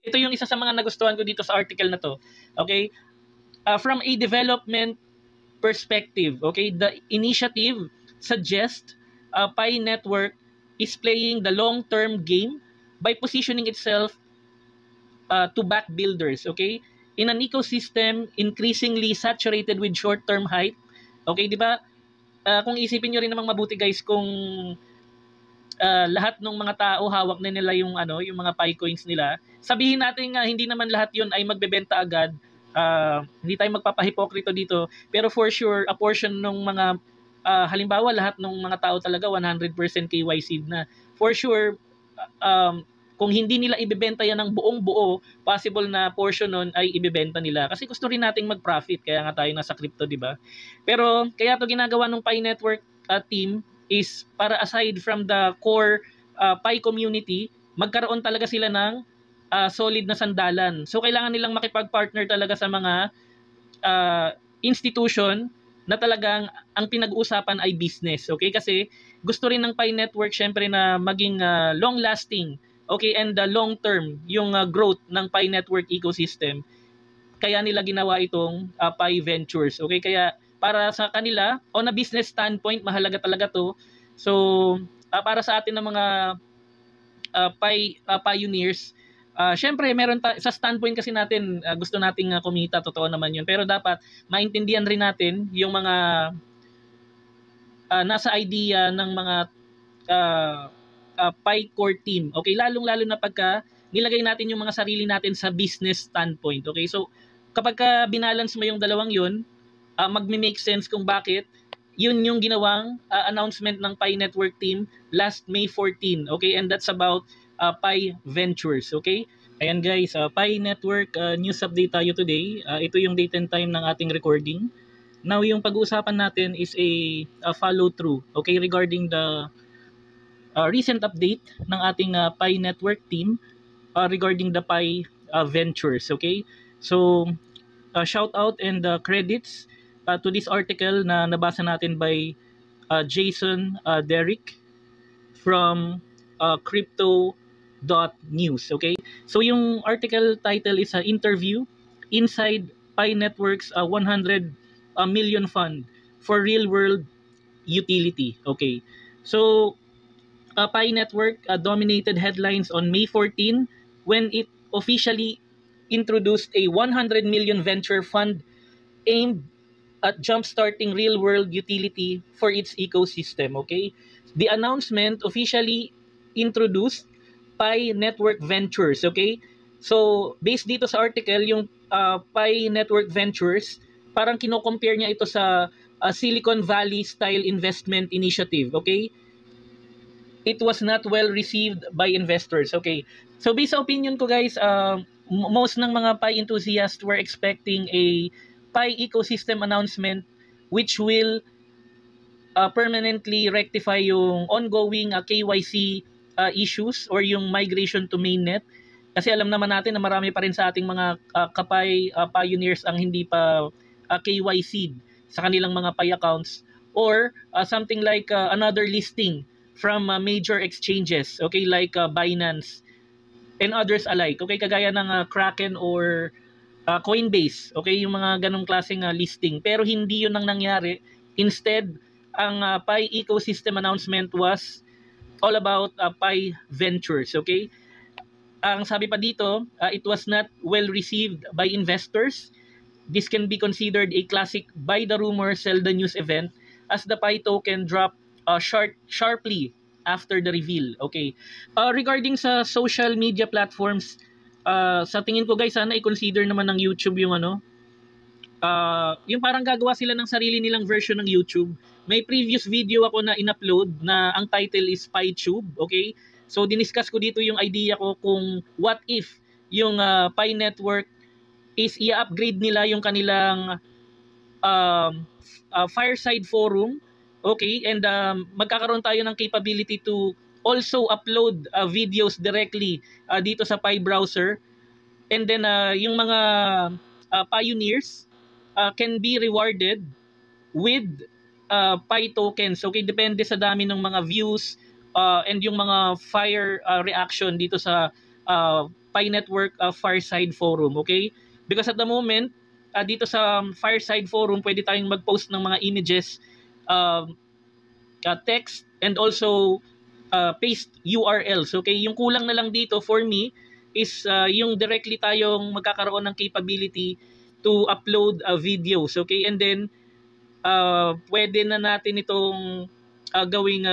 ito yung isa sa mga nagustuhan ko dito sa article na to. Okay? From a development perspective, okay, the initiative suggests Pi Network is playing the long-term game by positioning itself to back builders, okay, in an ecosystem increasingly saturated with short-term hype. Okay, di ba? Kung isipin nyo rin namang mabuti guys, kung lahat ng mga tao hawak na nila yung yung mga Pi coins nila, sabihin natin nga hindi naman lahat yun ay magbebenta agad. Hindi tayo magpapahipokrito dito, pero for sure a portion ng mga halimbawa lahat ng mga tao talaga 100% KYC na. For sure kung hindi nila ibebenta yan ng buong buo, possible na portion nun ay ibebenta nila. Kasi gusto rin nating mag-profit, kaya nga tayo nasa crypto, di ba? Pero kaya to ginagawa ng Pi Network team is para aside from the core Pi community, magkaroon talaga sila ng solid na sandalan. So kailangan nilang makipag-partner talaga sa mga institution na talagang ang pinag-uusapan ay business. Okay? Kasi gusto rin ng Pi Network syempre na maging long-lasting, okay, and the long-term yung growth ng Pi Network ecosystem. Kaya nila ginawa itong Pi Ventures. Okay? Kaya para sa kanila, on a business standpoint, mahalaga talaga to. So, para sa atin ng mga pioneers, syempre meron sa standpoint kasi natin, gusto nating kumita, totoo naman yun. Pero dapat maintindihan rin natin yung mga nasa idea ng mga Pi core team. Okay, lalong-lalo na pagka nilagay natin yung mga sarili natin sa business standpoint. Okay, so kapag binalance mo yung dalawang yun, magme-make sense kung bakit yun yung ginawang announcement ng Pi Network team last May 14. Okay, and that's about Pi Ventures. Okay, ayan guys, Pi Network news update tayo today. Ito yung date and time ng ating recording. Now yung pag-uusapan natin is a follow through, okay, regarding the recent update ng ating Pi Network team regarding the Pi Ventures. Okay, so shout out and credits to this article na nabasa natin by Jason Derrick from crypto.news. Okay, so yung article title is interview inside Pi Network's 100 million fund for real world utility. Okay, so Pi Network dominated headlines on May 14 when it officially introduced a 100 million venture fund aimed at jump-starting real-world utility for its ecosystem. Okay, the announcement officially introduced Pi Network Ventures. Okay, so based dito sa article, yung Pi Network Ventures, parang kino-compare niya ito sa Silicon Valley style investment initiative. Okay, it was not well received by investors. Okay, so based sa opinion ko guys, most ng mga Pi enthusiasts were expecting a Pi ecosystem announcement which will permanently rectify yung ongoing KYC issues or yung migration to mainnet. Kasi alam naman natin na marami pa rin sa ating mga kapay pioneers ang hindi pa KYC sa kanilang mga Pi accounts, or something like another listing from major exchanges, okay, like Binance and others alike. Okay, kagaya ng Kraken or Coinbase, okay, yung mga ganong klaseng listing. Pero hindi yun ang nangyari. Instead, ang Pi ecosystem announcement was all about Pi Ventures, okay? Ang sabi pa dito, it was not well received by investors. This can be considered a classic buy the rumor, sell the news event, as the Pi token dropped sharply after the reveal. Okay. Regarding sa social media platforms, sa tingin ko guys, sana i-consider naman ng YouTube yung yung parang gagawa sila ng sarili nilang version ng YouTube. May previous video ako na in-upload na ang title is PiTube. Okay, so diniscuss ko dito yung idea ko kung what if yung Pi Network is i-upgrade nila yung kanilang Fireside forum. Okay, and magkakaroon tayo ng capability to also upload videos directly dito sa Pi browser, and then yung mga pioneers can be rewarded with Pi tokens. Okay, depende sa dami ng mga views and yung mga fire reaction dito sa Pi Network Fireside Forum, okay? Because at the moment, dito sa Fireside Forum, pwede tayong mag-post ng mga images, text, and also paste URLs, okay? Yung kulang na lang dito for me is yung directly tayong magkakaroon ng capability to upload videos, okay? And then, pwede na natin itong gawing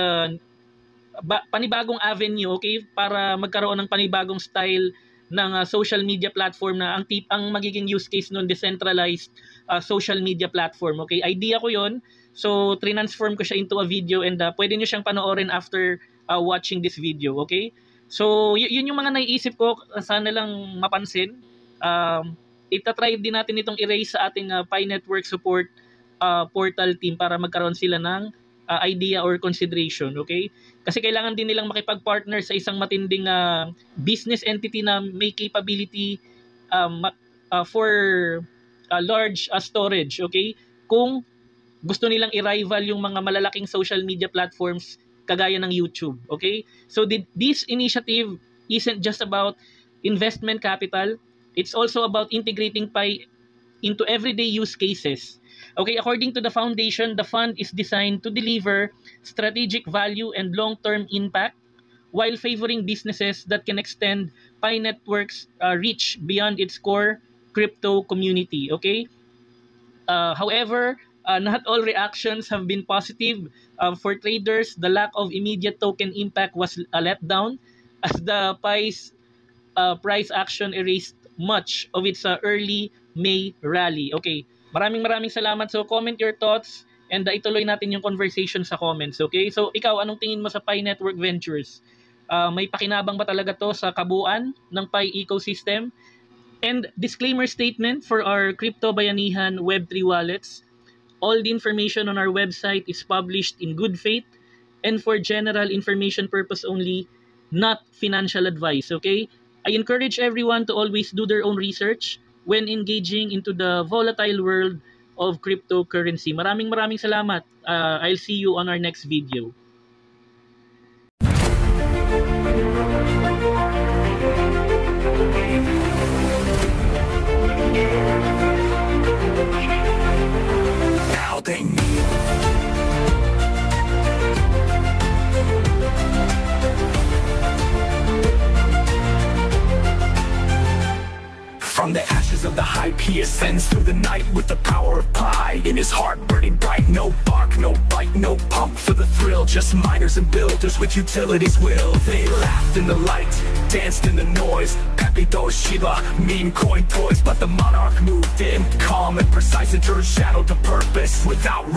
panibagong avenue, okay, para magkaroon ng panibagong style ng social media platform na ang magiging use case nun, decentralized social media platform, okay? Idea ko yon, so transform ko siya into a video, and pwede nyo siyang panoorin after watching this video, okay? So yun yung mga naiisip ko, sana lang mapansin. Itatry din natin itong erase sa ating Pi Network support portal team para magkaroon sila ng idea or consideration, okay? Kasi kailangan din nilang makipag-partner sa isang matinding business entity na may capability for large storage, okay? Kung gusto nilang i-rival yung mga malalaking social media platforms kagaya ng YouTube, okay? So this initiative isn't just about investment capital, it's also about integrating Pi into everyday use cases. Okay, according to the foundation, the fund is designed to deliver strategic value and long-term impact while favoring businesses that can extend Pi Network's reach beyond its core crypto community. Okay? However, not all reactions have been positive. For traders, the lack of immediate token impact was a letdown as the Pi's price action erased much of its early May rally. Okay. Maraming salamat. So comment your thoughts and ituloy natin yung conversation sa comments, okay? So ikaw, anong tingin mo sa Pi Network Ventures? May pakinabang ba talaga to sa kabuuan ng Pi ecosystem? And disclaimer statement for our Crypto Bayanihan Web3 wallets. All the information on our website is published in good faith and for general information purpose only, not financial advice, okay? I encourage everyone to always do their own research when engaging into the volatile world of cryptocurrency. Maraming salamat. I'll see you on our next video. Now they kneel. From the ashes of the hype, he ascends through the night with the power of Pi in his heart, burning bright. No bark, no bite, no pump for the thrill. Just miners and builders with utilities will. They laughed in the light, danced in the noise. Pepito, Shiba, meme coin toys. But the monarch moved in, calm and precise, and turned shadow to purpose without